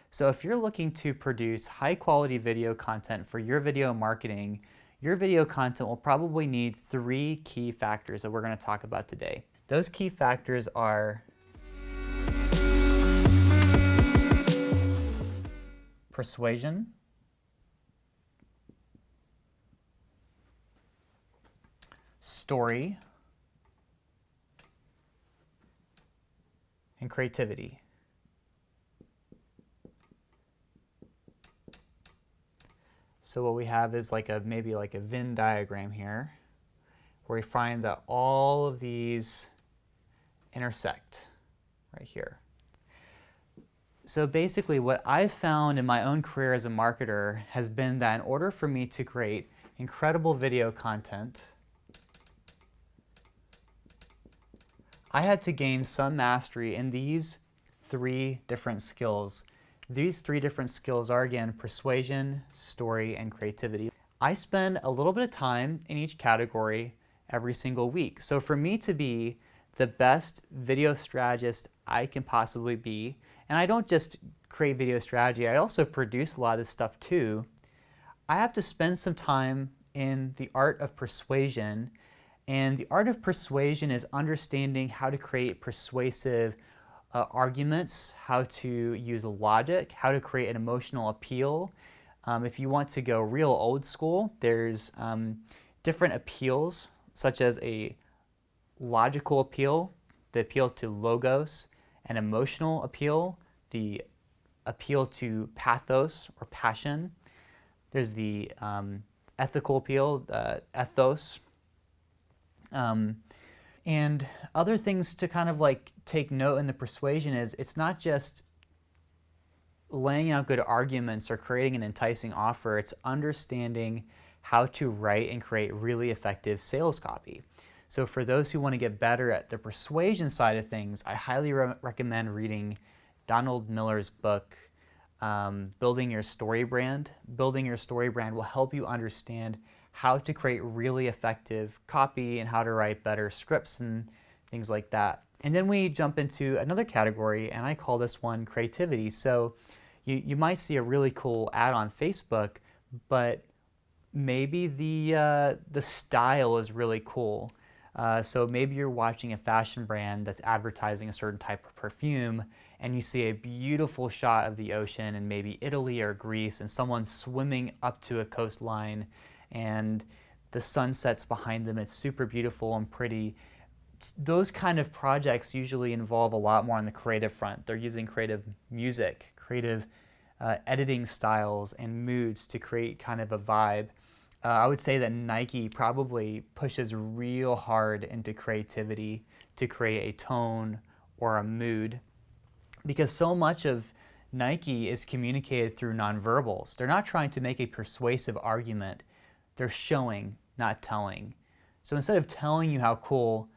So if you're looking to produce high quality video content for your video marketing, your video content will probably need 3 key factors that we're going to talk about today. Those key factors are persuasion, story, and creativity. So what we have is maybe like a Venn diagram here, where we find that all of these intersect right here. So basically what I've found in my own career as a marketer has been that in order for me to create incredible video content, I had to gain some mastery in these 3 different skills. These 3 different skills are, again, persuasion, story, and creativity. I spend a little bit of time in each category every single week. So for me to be the best video strategist I can possibly be, and I don't just create video strategy, I also produce a lot of this stuff too, I have to spend some time in the art of persuasion. And the art of persuasion is understanding how to create persuasive arguments, how to use logic, how to create an emotional appeal. If you want to go real old school, there's different appeals, such as a logical appeal, the appeal to logos, an emotional appeal, the appeal to pathos or passion. There's the ethical appeal, ethos. And other things to kind of take note in the persuasion is it's not just laying out good arguments or creating an enticing offer, it's understanding how to write and create really effective sales copy. So for those who want to get better at the persuasion side of things, I highly recommend reading Donald Miller's book, Building Your Story Brand. Building Your Story Brand will help you understand how to create really effective copy and how to write better scripts and things like that. And then we jump into another category, and I call this one creativity. So you might see a really cool ad on Facebook, but maybe the style is really cool. So maybe you're watching a fashion brand that's advertising a certain type of perfume, and you see a beautiful shot of the ocean in maybe Italy or Greece, and someone's swimming up to a coastline, and the sun sets behind them. It's super beautiful and pretty. Those kind of projects usually involve a lot more on the creative front. They're using creative music, creative editing styles and moods to create kind of a vibe. I would say that Nike probably pushes real hard into creativity to create a tone or a mood, because so much of Nike is communicated through nonverbals. They're not trying to make a persuasive argument. They're showing, not telling. So instead of telling you how cool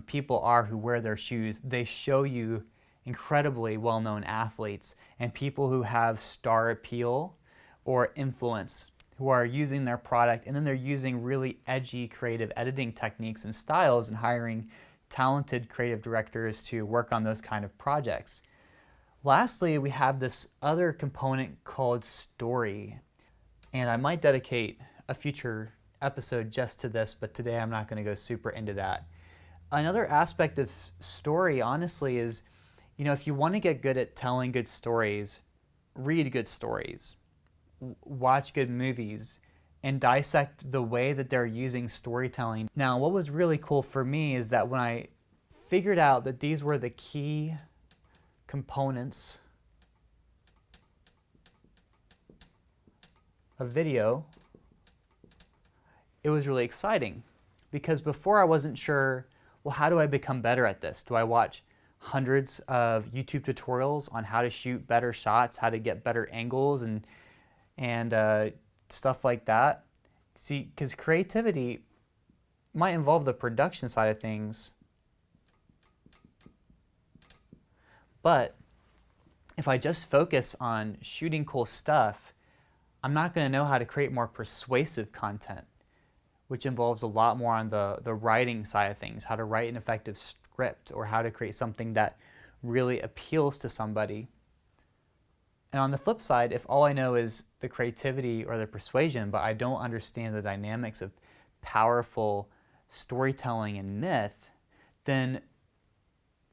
people are who wear their shoes, they show you incredibly well-known athletes and people who have star appeal or influence, who are using their product, and then they're using really edgy creative editing techniques and styles and hiring talented creative directors to work on those kind of projects. Lastly, we have this other component called story. And I might dedicate a future episode just to this, but today I'm not going to go super into that. Another aspect of story, honestly, is, if you want to get good at telling good stories, read good stories, watch good movies, and dissect the way that they're using storytelling. Now, what was really cool for me is that when I figured out that these were the key components of video, it was really exciting, because before I wasn't sure, well, how do I become better at this? Do I watch hundreds of YouTube tutorials on how to shoot better shots, how to get better angles, and stuff like that? See, because creativity might involve the production side of things, but if I just focus on shooting cool stuff, I'm not going to know how to create more persuasive content, which involves a lot more on the writing side of things, how to write an effective script or how to create something that really appeals to somebody. And on the flip side, if all I know is the creativity or the persuasion, but I don't understand the dynamics of powerful storytelling and myth, then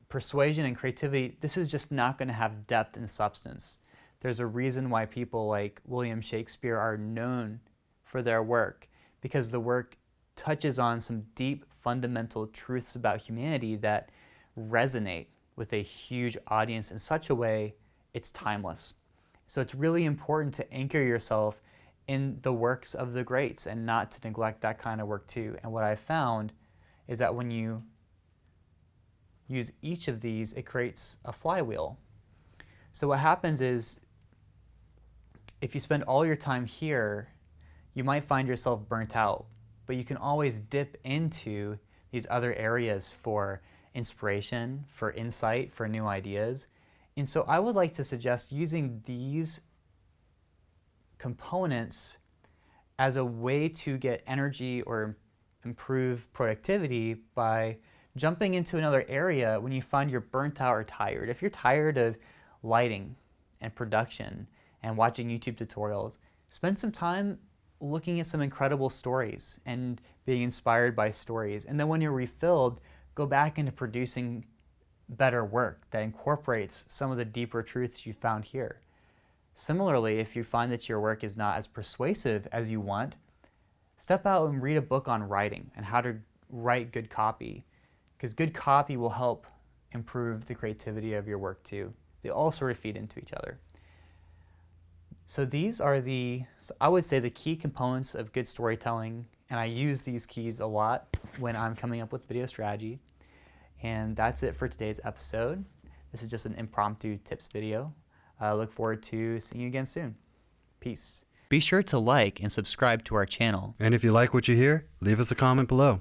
persuasion and creativity, this is just not going to have depth and substance. There's a reason why people like William Shakespeare are known for their work, because the work touches on some deep fundamental truths about humanity that resonate with a huge audience in such a way it's timeless. So it's really important to anchor yourself in the works of the greats and not to neglect that kind of work too. And what I've found is that when you use each of these, it creates a flywheel. So what happens is, if you spend all your time here, you might find yourself burnt out, but you can always dip into these other areas for inspiration, for insight, for new ideas. And so I would like to suggest using these components as a way to get energy or improve productivity by jumping into another area when you find you're burnt out or tired. If you're tired of lighting and production and watching YouTube tutorials, spend some time looking at some incredible stories and being inspired by stories. And then when you're refilled, go back into producing better work that incorporates some of the deeper truths you found here. Similarly, if you find that your work is not as persuasive as you want, step out and read a book on writing and how to write good copy, because good copy will help improve the creativity of your work too. They all sort of feed into each other. So these are I would say the key components of good storytelling, and I use these keys a lot when I'm coming up with video strategy. And that's it for today's episode. This is just an impromptu tips video. I look forward to seeing you again soon. Peace. Be sure to like and subscribe to our channel. And if you like what you hear, leave us a comment below.